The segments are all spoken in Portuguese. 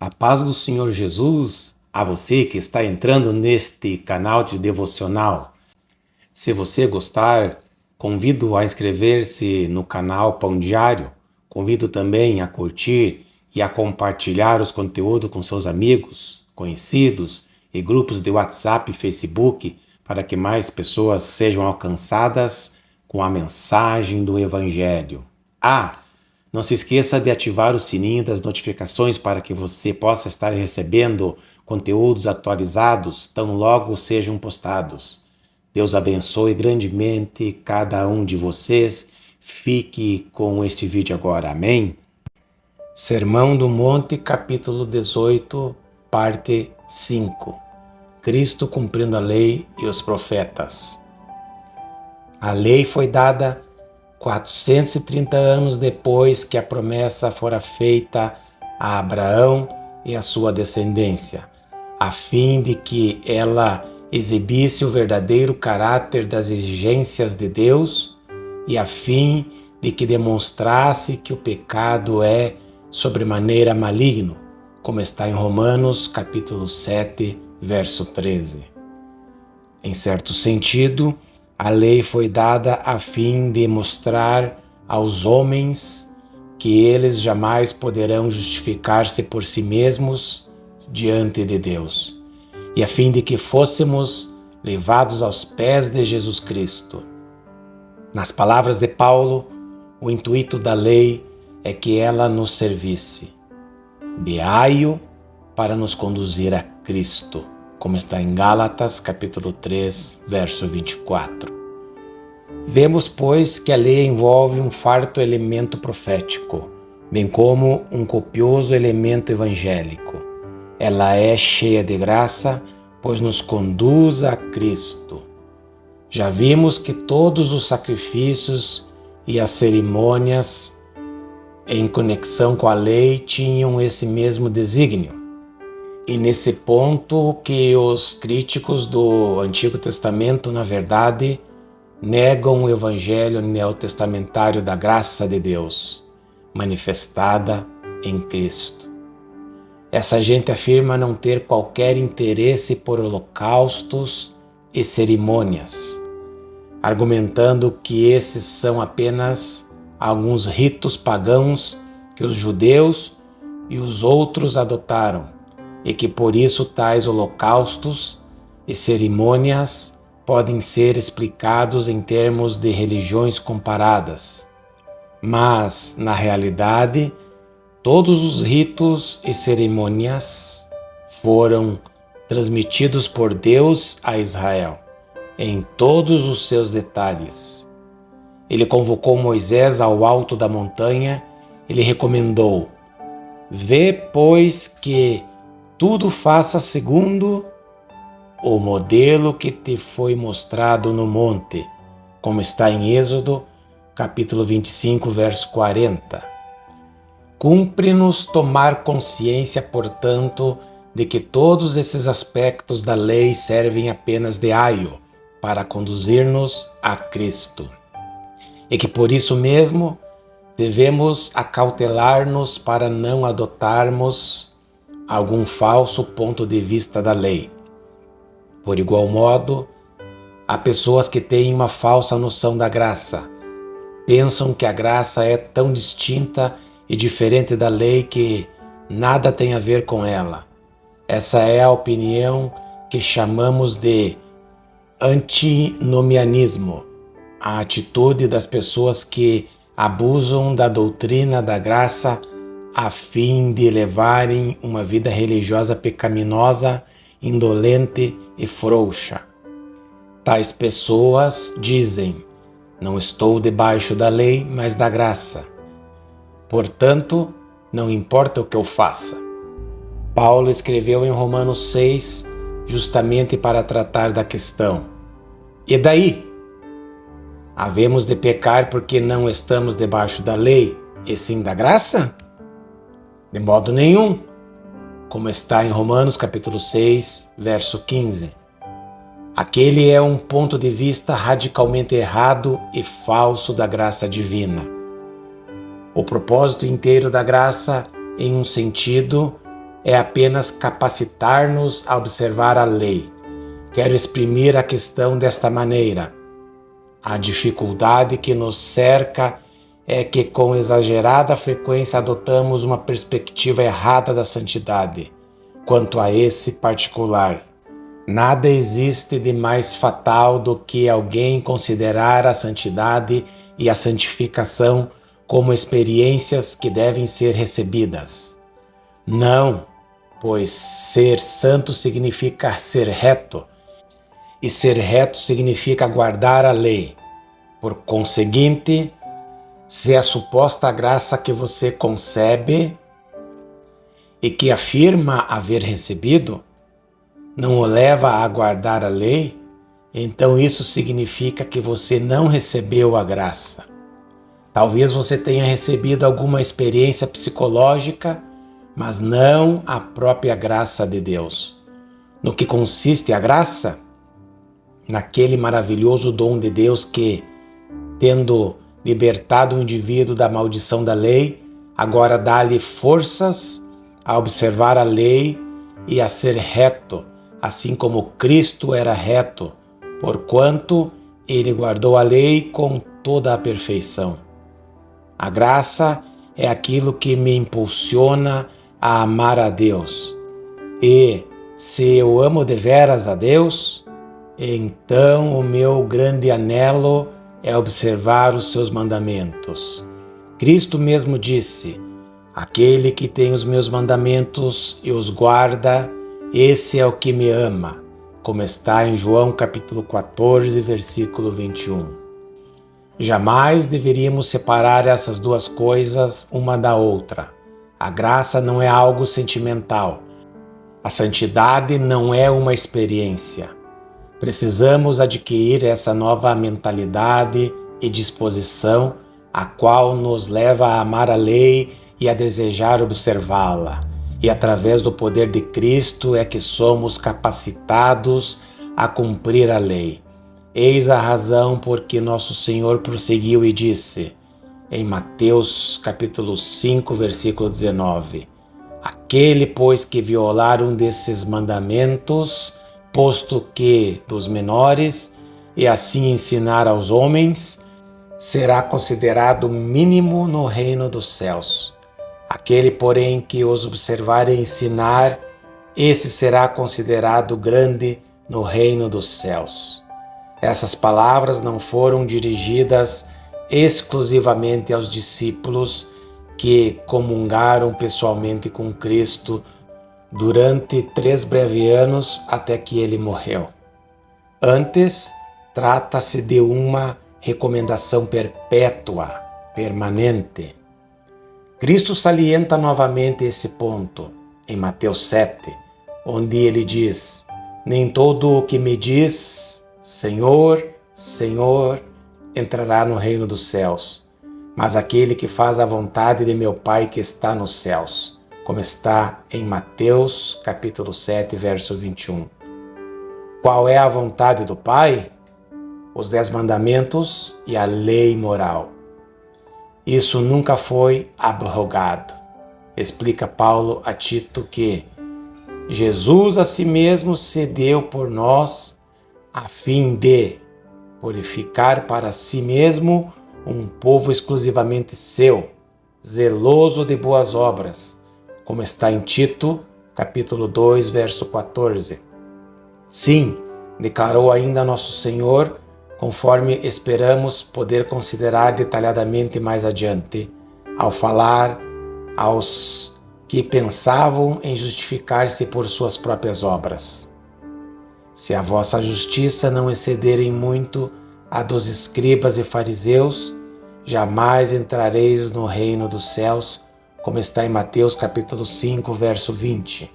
A paz do Senhor Jesus a você que está entrando neste canal de devocional. Se você gostar, convido a inscrever-se no canal Pão Diário. Convido também a curtir e a compartilhar os conteúdos com seus amigos, conhecidos e grupos de WhatsApp e Facebook para que mais pessoas sejam alcançadas com a mensagem do Evangelho. Não se esqueça de ativar o sininho das notificações para que você possa estar recebendo conteúdos atualizados tão logo sejam postados. Deus abençoe grandemente cada um de vocês. Fique com este vídeo agora. Amém? Sermão do Monte, capítulo 18, parte 5. Cristo cumprindo a lei e os profetas. A lei foi dada 430 anos depois que a promessa fora feita a Abraão e a sua descendência, a fim de que ela exibisse o verdadeiro caráter das exigências de Deus e a fim de que demonstrasse que o pecado é sobremaneira maligno, como está em Romanos capítulo 7, verso 13. Em certo sentido, a lei foi dada a fim de mostrar aos homens que eles jamais poderão justificar-se por si mesmos diante de Deus, e a fim de que fôssemos levados aos pés de Jesus Cristo. Nas palavras de Paulo, o intuito da lei é que ela nos servisse de aio para nos conduzir a Cristo, como está em Gálatas, capítulo 3, verso 24. Vemos, pois, que a lei envolve um farto elemento profético, bem como um copioso elemento evangélico. Ela é cheia de graça, pois nos conduz a Cristo. Já vimos que todos os sacrifícios e as cerimônias em conexão com a lei tinham esse mesmo desígnio. E nesse ponto que os críticos do Antigo Testamento, na verdade, negam o evangelho neotestamentário da graça de Deus, manifestada em Cristo. Essa gente afirma não ter qualquer interesse por holocaustos e cerimônias, argumentando que esses são apenas alguns ritos pagãos que os judeus e os outros adotaram, e que por isso tais holocaustos e cerimônias podem ser explicados em termos de religiões comparadas. Mas, na realidade, todos os ritos e cerimônias foram transmitidos por Deus a Israel, em todos os seus detalhes. Ele convocou Moisés ao alto da montanha e lhe recomendou: vê, pois, que tudo faça segundo o modelo que te foi mostrado no monte, como está em Êxodo, capítulo 25, verso 40. Cumpre-nos tomar consciência, portanto, de que todos esses aspectos da lei servem apenas de aio para conduzir-nos a Cristo, e que por isso mesmo devemos acautelar-nos para não adotarmos algum falso ponto de vista da lei. Por igual modo, há pessoas que têm uma falsa noção da graça. Pensam que a graça é tão distinta e diferente da lei que nada tem a ver com ela. Essa é a opinião que chamamos de antinomianismo, a atitude das pessoas que abusam da doutrina da graça a fim de levarem uma vida religiosa pecaminosa, indolente e frouxa. Tais pessoas dizem: não estou debaixo da lei, mas da graça. Portanto, não importa o que eu faça. Paulo escreveu em Romanos 6, justamente para tratar da questão. E daí? Havemos de pecar porque não estamos debaixo da lei, e sim da graça? De modo nenhum, como está em Romanos capítulo 6, verso 15. Aquele é um ponto de vista radicalmente errado e falso da graça divina. O propósito inteiro da graça, em um sentido, é apenas capacitar-nos a observar a lei. Quero exprimir a questão desta maneira. A dificuldade que nos cerca é que com exagerada frequência adotamos uma perspectiva errada da santidade, quanto a esse particular. Nada existe de mais fatal do que alguém considerar a santidade e a santificação como experiências que devem ser recebidas. Não, pois ser santo significa ser reto, e ser reto significa guardar a lei. Por conseguinte, se a suposta graça que você concebe e que afirma haver recebido não o leva a guardar a lei, então isso significa que você não recebeu a graça. Talvez você tenha recebido alguma experiência psicológica, mas não a própria graça de Deus. No que consiste a graça? Naquele maravilhoso dom de Deus que, tendo libertado o indivíduo da maldição da lei, agora dá-lhe forças a observar a lei e a ser reto, assim como Cristo era reto, porquanto ele guardou a lei com toda a perfeição. A graça é aquilo que me impulsiona a amar a Deus. E, se eu amo deveras a Deus, então o meu grande anelo é observar os seus mandamentos. Cristo mesmo disse: aquele que tem os meus mandamentos e os guarda, esse é o que me ama, como está em João capítulo 14, versículo 21. Jamais deveríamos separar essas duas coisas uma da outra. A graça não é algo sentimental. A santidade não é uma experiência. Precisamos adquirir essa nova mentalidade e disposição, a qual nos leva a amar a lei e a desejar observá-la. E através do poder de Cristo é que somos capacitados a cumprir a lei. Eis a razão por que nosso Senhor prosseguiu e disse, em Mateus capítulo 5, versículo 19, aquele, pois, que violar um desses mandamentos, posto que dos menores, e assim ensinar aos homens, será considerado mínimo no reino dos céus. Aquele, porém, que os observar e ensinar, esse será considerado grande no reino dos céus. Essas palavras não foram dirigidas exclusivamente aos discípulos que comungaram pessoalmente com Cristo durante 3 breves anos até que ele morreu. Antes, trata-se de uma recomendação perpétua, permanente. Cristo salienta novamente esse ponto em Mateus 7, onde ele diz, nem todo o que me diz Senhor, Senhor, entrará no reino dos céus, mas aquele que faz a vontade de meu Pai que está nos céus, como está em Mateus capítulo 7, verso 21. Qual é a vontade do Pai? Os 10 mandamentos e a lei moral. Isso nunca foi abrogado. Explica Paulo a Tito que Jesus a si mesmo se deu por nós a fim de purificar para si mesmo um povo exclusivamente seu, zeloso de boas obras, como está em Tito, capítulo 2, verso 14. Sim, declarou ainda nosso Senhor, conforme esperamos poder considerar detalhadamente mais adiante, ao falar aos que pensavam em justificar-se por suas próprias obras. Se a vossa justiça não excederem muito a dos escribas e fariseus, jamais entrareis no reino dos céus, como está em Mateus capítulo 5, verso 20.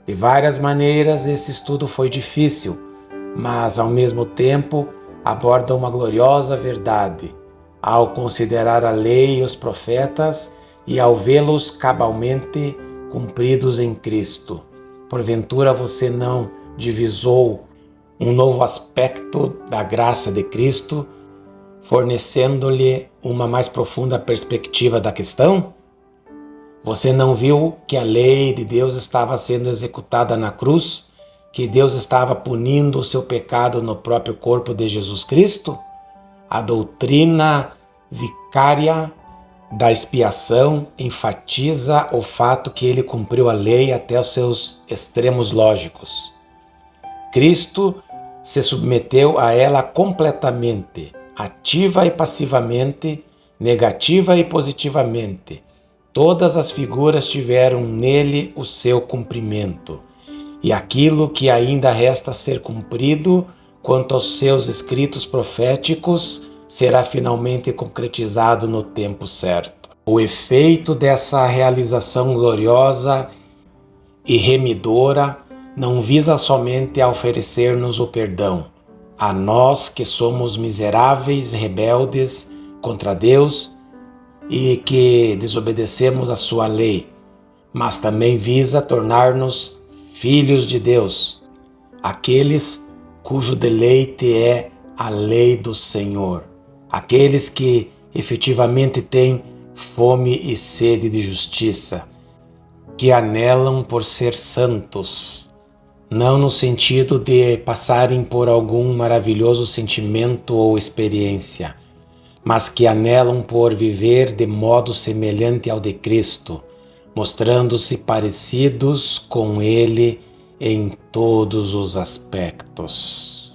De várias maneiras esse estudo foi difícil, mas ao mesmo tempo aborda uma gloriosa verdade, ao considerar a lei e os profetas e ao vê-los cabalmente cumpridos em Cristo. Porventura você não divisou um novo aspecto da graça de Cristo, fornecendo-lhe uma mais profunda perspectiva da questão? Você não viu que a lei de Deus estava sendo executada na cruz? Que Deus estava punindo o seu pecado no próprio corpo de Jesus Cristo? A doutrina vicária da expiação enfatiza o fato que ele cumpriu a lei até os seus extremos lógicos. Cristo se submeteu a ela completamente, ativa e passivamente, negativa e positivamente. Todas as figuras tiveram nele o seu cumprimento. E aquilo que ainda resta ser cumprido, quanto aos seus escritos proféticos, será finalmente concretizado no tempo certo. O efeito dessa realização gloriosa e remidora não visa somente a oferecer-nos o perdão, a nós que somos miseráveis, rebeldes contra Deus e que desobedecemos a sua lei, mas também visa tornar-nos filhos de Deus, aqueles cujo deleite é a lei do Senhor, aqueles que efetivamente têm fome e sede de justiça, que anelam por ser santos, não no sentido de passarem por algum maravilhoso sentimento ou experiência, mas que anelam por viver de modo semelhante ao de Cristo, mostrando-se parecidos com Ele em todos os aspectos.